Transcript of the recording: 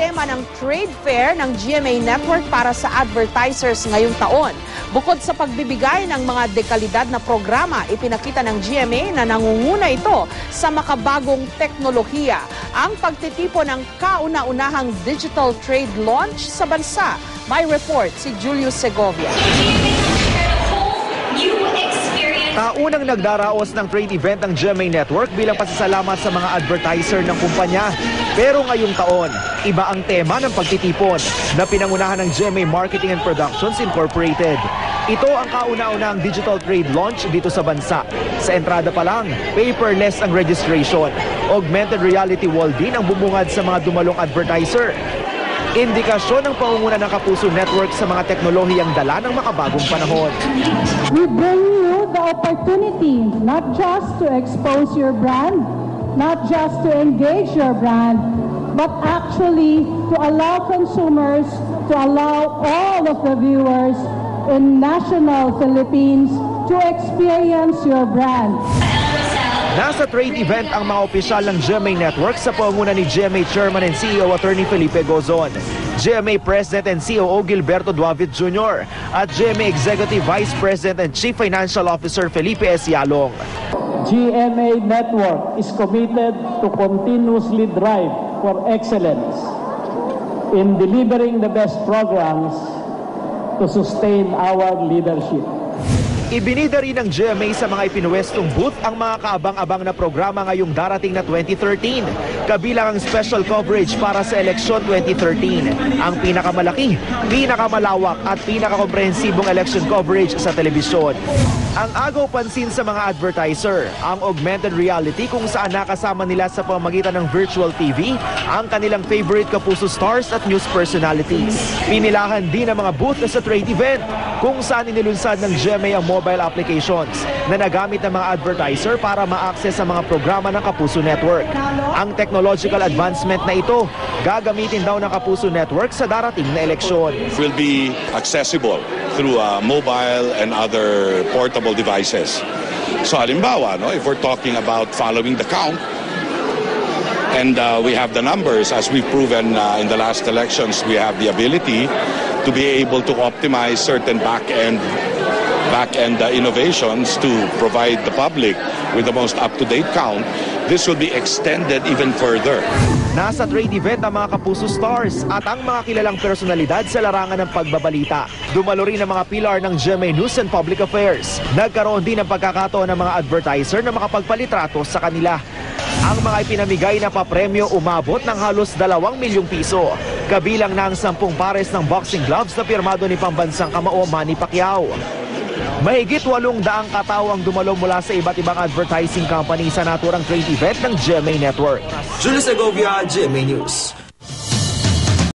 tema ng trade fair ng GMA Network para sa advertisers ngayong taon. Bukod sa pagbibigay ng mga dekalidad na programa, ipinakita ng GMA na nangunguna ito sa makabagong teknolohiya, ang pagtitipo ng kauna-unahang digital trade launch sa bansa. May report si Julius Segovia. Unang nagdaraos ng trade event ng GMA Network bilang pasasalamat sa mga advertiser ng kumpanya. Pero ngayong taon, iba ang tema ng pagtitipon na pinangunahan ng GMA Marketing and Productions Incorporated. Ito ang kauna-unahang digital trade launch dito sa bansa. Sa entrada pa lang, paperless ang registration. Augmented reality wall din ang bumungad sa mga dumalong advertiser. Indikasyon ng pangunguna ng Kapuso Network sa mga teknolohiyang dala ng makabagong panahon. We bring you the opportunity not just to expose your brand, not just to engage your brand, but actually to allow consumers, to allow all of the viewers in national Philippines to experience your brand. Nasa trade event ang mga opisyal ng GMA Network sa pangunguna ni GMA Chairman and CEO Attorney Felipe Gozon, GMA President and COO Gilberto Duavit Jr. at GMA Executive Vice President and Chief Financial Officer Felipe S. Yalong. GMA Network is committed to continuously drive for excellence in delivering the best programs to sustain our leadership. Ibinida rin ng GMA sa mga ipinuwestong booth ang mga kaabang-abang na programa ngayong darating na 2013, kabilang ang special coverage para sa eleksyon 2013, ang pinakamalaki, pinakamalawak at pinakakomprehensibong election coverage sa telebisyon. Ang agaw pansin sa mga advertiser, ang augmented reality kung saan nakasama nila sa pamamagitan ng virtual TV ang kanilang favorite Kapuso stars at news personalities. Pinilahan din ang mga booth sa trade event kung saan inilunsad ng GMA ang mobile applications na nagamit ng mga advertiser para ma-access ang mga programa ng Kapuso Network. Ang technological advancement na ito, gagamitin daw ng Kapuso Network sa darating na eleksyon. Will be accessible through mobile and other portable devices. So halimbawa, if we're talking about following the count, and we have the numbers, as we've proven in the last elections, we have the ability to be able to optimize certain back-end innovations to provide the public with the most up-to-date count. This will be extended even further. Nasa trade event ang mga Kapuso stars at ang mga kilalang personalidad sa larangan ng pagbabalita. Dumalo rin ang mga pilar ng GMA News and Public Affairs. Nagkaroon din ng pagkakataon ng mga advertiser na makapagpalitrato sa kanila. Ang mga ipinamigay na papremyo umabot ng halos 2 milyong piso. Kabilang na ang 10 pares ng boxing gloves na pirmado ni pambansang kamao Manny Pacquiao. Mahigit 800 katao ang dumalo mula sa iba't ibang advertising company sa naturang trade event ng GMA Network. Julius Segovia, GMA News.